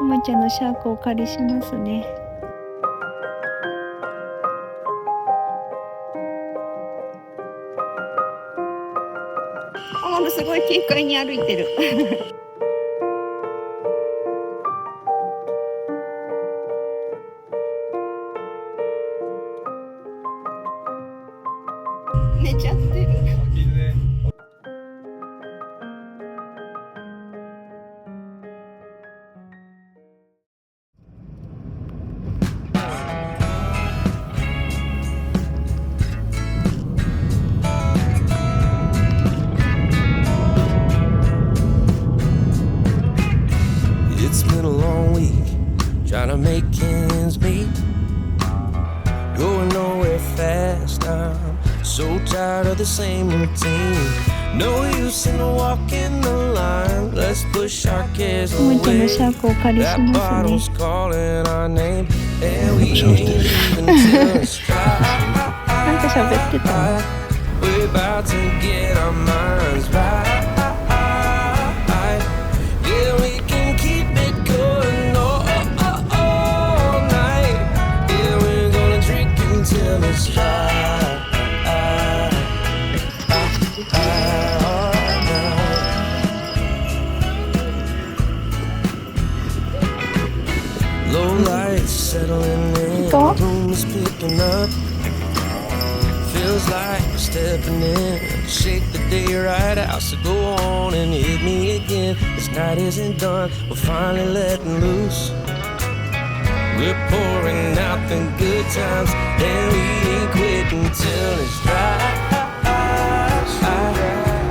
おもちゃのシャークをお借りしますね。ものすごい軽快に歩いてる。寝ちゃってる。It's been a long week, trying to make ends meet. Going nowhere fast, I'm so tired of the same routine. No use in walking the line, let's push our cares おもちゃ away. のシャークをお借りし That ます bottle's ね。 calling our name, and we ain't even till it's dry. なんか喋ってた。We're about to get our minds right. Yeah, we can keep it going all night. Yeah, we're gonna drink until it's dry. Low lights settling in, the room is picking up. Feels like we're stepping in, shake the day right out. So go on and hit me again. This night isn't done, we're finally letting loose. We're pouring out the good times, and we ain't quitting till it's dry.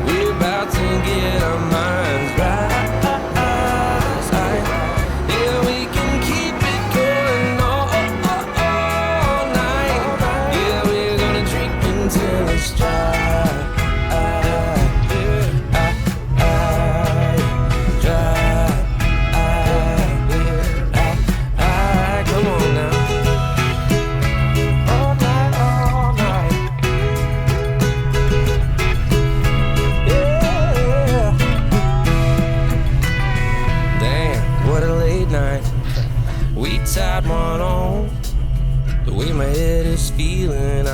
We're about to get our minds right. Yeah, we can keep it going all night. Yeah, we're gonna drink until it's dry. Come on now. All night, all night. Yeah. Damn, what a late night. We tied one on. The way my head is feeling, I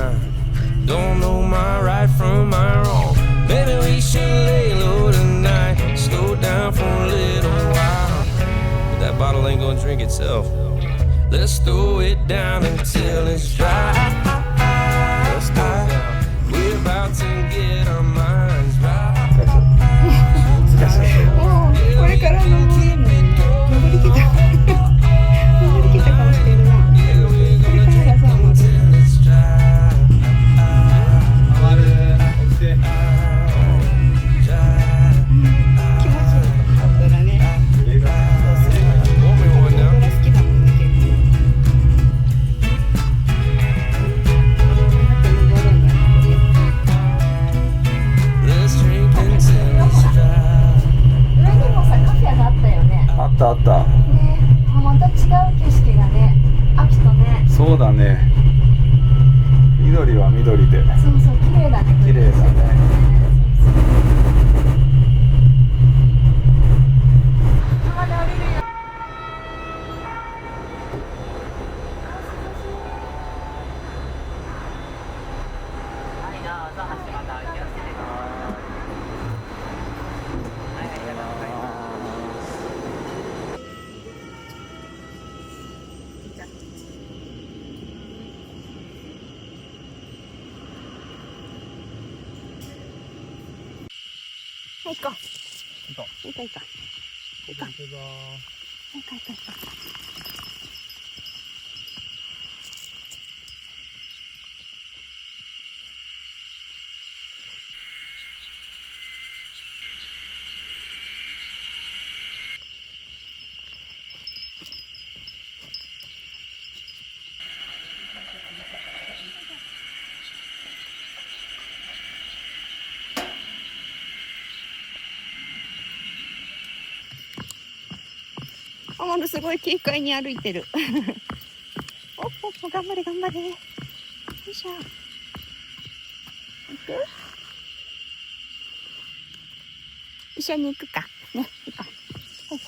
don't know my right from my wrong. Maybe we should lay low tonight, slow down for a little while. But that bottle ain't gonna drink itself. Let's throw it down until it's dry. Let's go down. We're about to get our minds right. これからの登りきた。登りきた顔してるな。これからがそうなの。気持ちいいかったらね。好きだもんね、結構。登るんだな、これ。上にもさ、カフェがあったよね。あったあった。ねえ、また違う景色がね、秋とね。そうだね。緑は緑でそうそう、綺麗だね。綺麗だね。車で降りるよ。行こう。行こう。行こう。行こう。行こう。行こう。ものすごい軽快に歩いてる。おっお、頑張れ頑張れ。よいしょ。行く？一緒に行くか。ね、行こう。はい。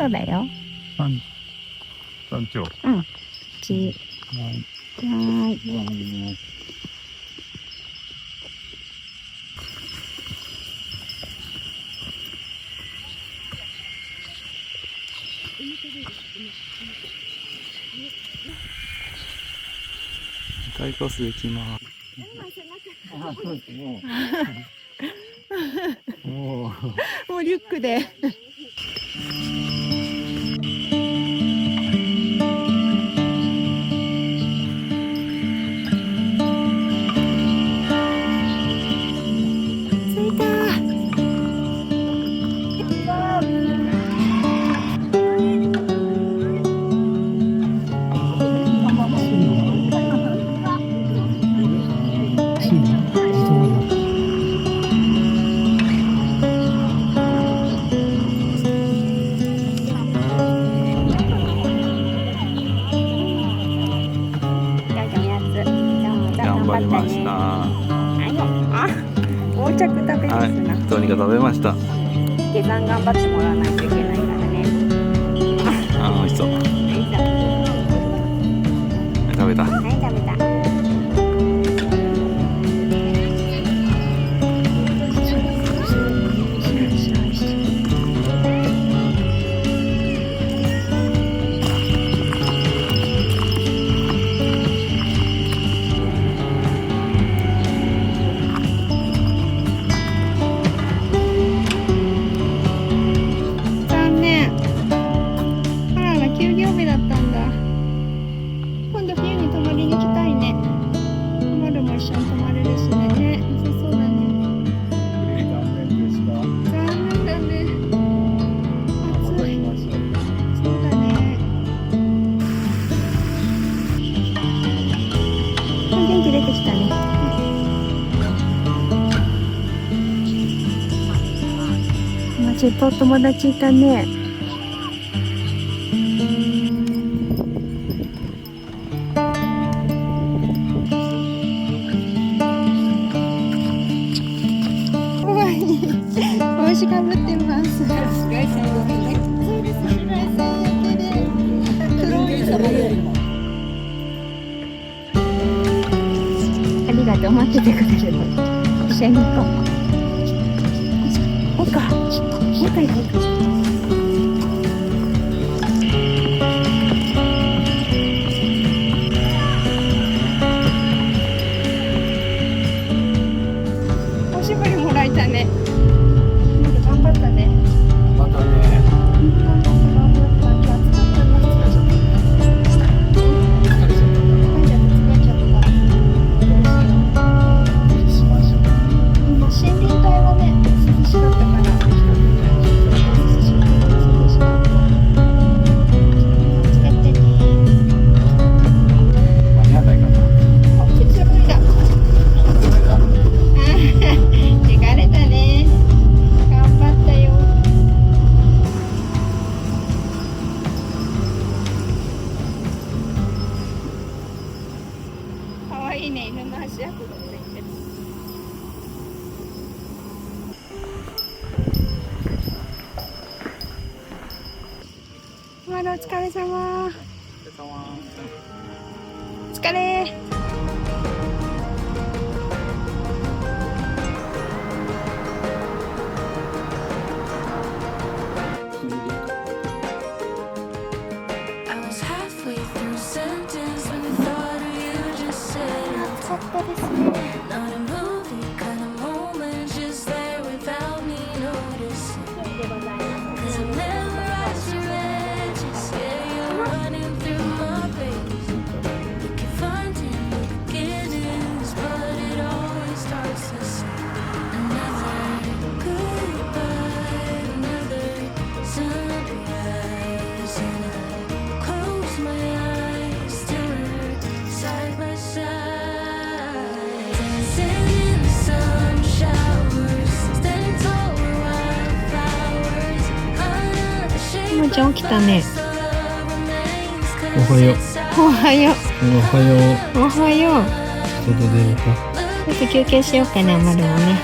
そうだよ。山頂。うん。ち。はい。大コースできます。もうリュックで。頑張りました。到着食べますな。はい、どうにか食べました。下山頑張ってもらわないといけないからね。美味しそう。食べた。はい、食べた。休業日だったんだ。今度冬に泊まりに行きたいね。マルも一緒に泊まれるしね。ね、良さそうだね。残念でした。残念だね。暑い。そうだね。元気出てきたね。ずっとお友達いたね。帽子かぶってます。紫外線よけね。そうです。紫外線よけで黒い様よりも。ありがとう。待っててくれれば一緒に行こう。行こうか。もう一回行こうか。おしぼりもらえたね。頑張ったね。またね。森林帯はね、涼しかったから。間に合わないかな。疲れたね。頑張ったよ。かわいいね、犬の足跡がついてる。お疲れ様。お疲れ。暑かったですね。ちゃん起きたね。おはよう。おはよう。おはよう。おはよう。外出るか。ちょっと休憩しようかな、まるもね。